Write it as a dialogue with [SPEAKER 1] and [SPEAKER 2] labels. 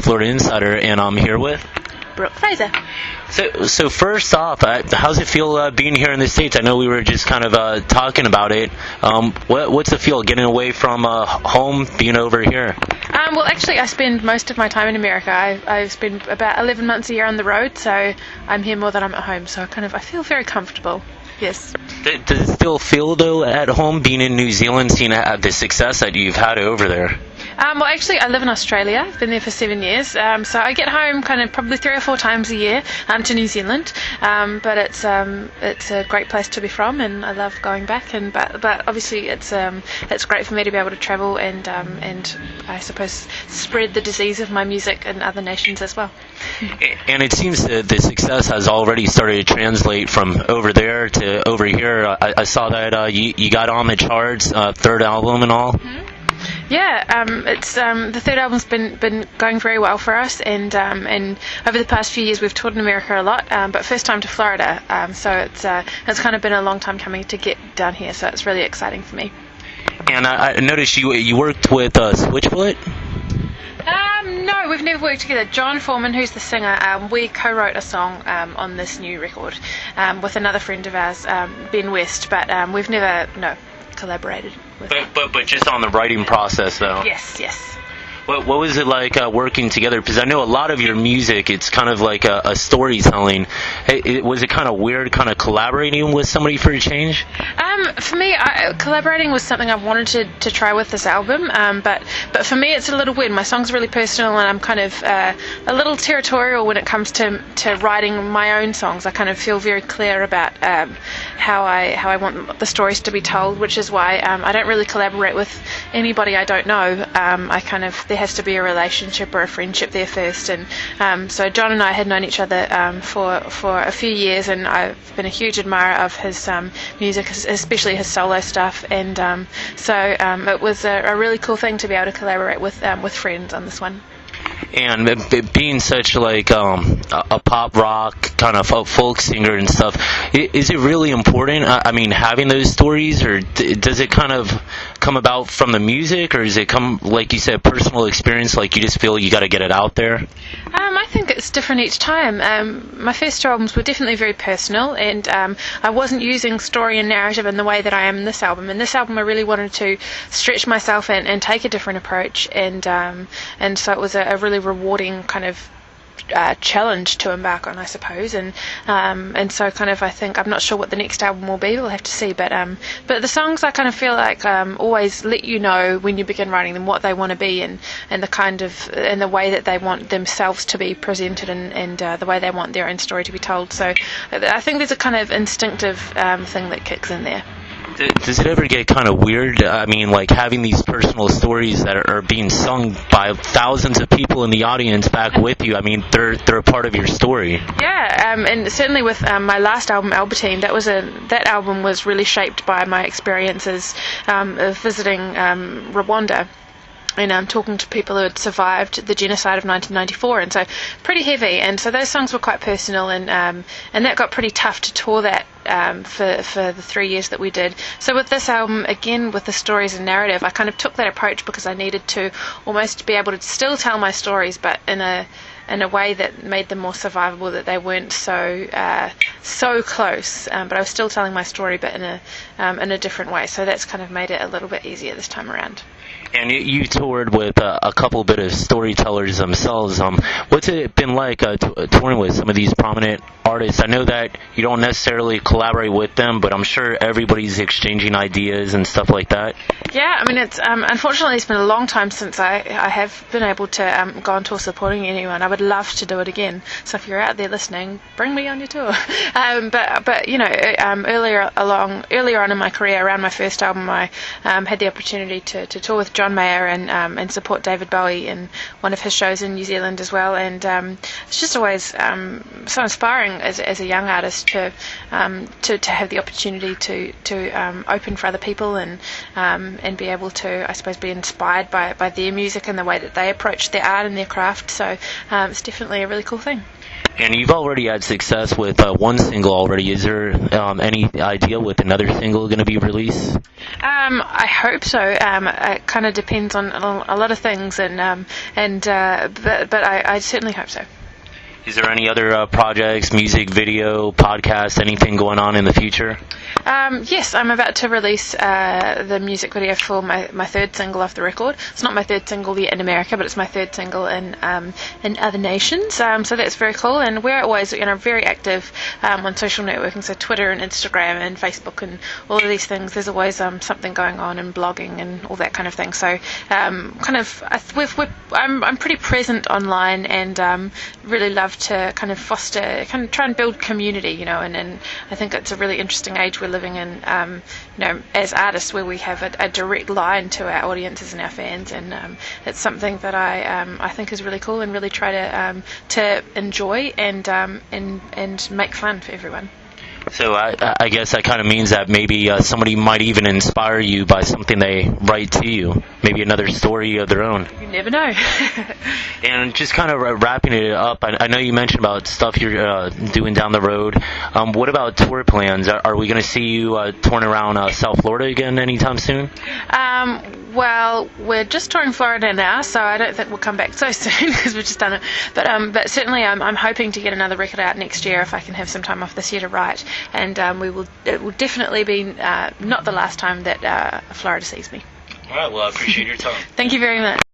[SPEAKER 1] Florida Insider, and I'm here with
[SPEAKER 2] Brooke Fraser.
[SPEAKER 1] So first off, how's it feel being here in the States? I know we were just kind of talking about it. What's it feel getting away from home, being over here?
[SPEAKER 2] Well, actually, I spend most of my time in America. I spend about 11 months a year on the road, so I'm here more than I'm at home. So I feel very comfortable. Yes.
[SPEAKER 1] Does it still feel, though, at home, being in New Zealand, seeing the success that you've had over there?
[SPEAKER 2] Well, actually, I live in Australia. I've been there for 7 years. So I get home kind of probably 3 or 4 times a year to New Zealand. But it's a great place to be from, and I love going back. But obviously, it's great for me to be able to travel and I suppose spread the disease of my music in other nations as well.
[SPEAKER 1] And it seems that the success has already started to translate from over there to over here. I saw that you got on the charts, third album and all.
[SPEAKER 2] Mm-hmm. Yeah, it's the third album's been going very well for us, and over the past few years we've toured in America a lot, but first time to Florida, so it's kind of been a long time coming to get down here, so it's really exciting for me.
[SPEAKER 1] And I noticed you worked with Switchblade.
[SPEAKER 2] No, we've never worked together. John Foreman, who's the singer, we co-wrote a song on this new record with another friend of ours, Ben West, but we've never collaborated with him.
[SPEAKER 1] But just on the writing process, though.
[SPEAKER 2] Yes.
[SPEAKER 1] What was it like working together? Because I know a lot of your music, it's kind of like a storytelling. Was it kind of weird, kind of collaborating with somebody for a change?
[SPEAKER 2] For me, collaborating was something I wanted to try with this album, but for me it's a little weird. My song's really personal, and I'm kind of a little territorial when it comes to writing my own songs. I kind of feel very clear about how I want the stories to be told, which is why I don't really collaborate with anybody I don't know. There has to be a relationship or a friendship there first, and so John and I had known each other for a few years, and I've been a huge admirer of his music, especially his solo stuff, and so it was a really cool thing to be able to collaborate with friends on this one.
[SPEAKER 1] And being such like a pop rock kind of folk singer and stuff, is it really important? I mean, having those stories, or does it kind of come about from the music, or does it come, like you said, personal experience, like you just feel you got to get it out there?
[SPEAKER 2] I think it's different each time. My first 2 albums were definitely very personal, and I wasn't using story and narrative in the way that I am in this album. In this album, I really wanted to stretch myself and take a different approach, and so it was a really rewarding kind of challenge to embark on, I suppose, and so kind of I think, I'm not sure what the next album will be, we'll have to see, but the songs, I kind of feel like always let you know when you begin writing them what they want to be, and the way that they want themselves to be presented, and the way they want their own story to be told. So I think there's a kind of instinctive thing that kicks in there.
[SPEAKER 1] Does it ever get kind of weird? I mean, like having these personal stories that are being sung by thousands of people in the audience back with you. I mean, they're a part of your story.
[SPEAKER 2] Yeah, and certainly with my last album, Albertine, that album was really shaped by my experiences of visiting Rwanda. And I'm talking to people who had survived the genocide of 1994, and so pretty heavy. And so those songs were quite personal, and that got pretty tough to tour that for the 3 years that we did. So with this album, again with the stories and narrative, I kind of took that approach because I needed to almost be able to still tell my stories, but in a way that made them more survivable, that they weren't so close, but I was still telling my story, but in a different way. So that's kind of made it a little bit easier this time around.
[SPEAKER 1] And you toured with a couple bit of storytellers themselves. What's it been like touring with some of these prominent artists? I know that you don't necessarily collaborate with them, but I'm sure everybody's exchanging ideas and stuff like that. Yeah,
[SPEAKER 2] I mean, it's unfortunately it's been a long time since I have been able to go on tour supporting anyone. I would love to do it again. So if you're out there listening, bring me on your tour. But you know, earlier on in my career, around my first album, I had the opportunity to tour with John Mayer and support David Bowie in one of his shows in New Zealand as well, and it's just always so inspiring as a young artist to have the opportunity to open for other people and be able to, I suppose, be inspired by their music and the way that they approach their art and their craft. So it's definitely a really cool thing.
[SPEAKER 1] And you've already had success with one single already. Is there any idea with another single going to be released?
[SPEAKER 2] I hope so. It kind of depends on a lot of things, but I certainly hope so.
[SPEAKER 1] Is there any other projects, music, video, podcast, anything going on in the future?
[SPEAKER 2] Yes, I'm about to release the music video for my third single off the record. It's not my third single yet in America, but it's my third single in other nations. So that's very cool. And we're always, very active on social networking, so Twitter and Instagram and Facebook and all of these things. There's always something going on, and blogging and all that kind of thing. So I'm pretty present online, and really love to kind of foster, try and build community, and I think it's a really interesting age we're living in, as artists, where we have a direct line to our audiences and our fans, and it's something that I think is really cool, and really try to enjoy and make fun for everyone.
[SPEAKER 1] So I guess that kind of means that maybe somebody might even inspire you by something they write to you, maybe another story of their own.
[SPEAKER 2] You never know.
[SPEAKER 1] And just kind of wrapping it up, I know you mentioned about stuff you're doing down the road. What about tour plans? Are we going to see you touring around South Florida again anytime soon?
[SPEAKER 2] Well, we're just touring Florida now, so I don't think we'll come back so soon because we've just done it. But certainly I'm hoping to get another record out next year if I can have some time off this year to write. And it will definitely be not the last time that Florida sees me.
[SPEAKER 1] All right, well, I appreciate your time.
[SPEAKER 2] Thank you very much.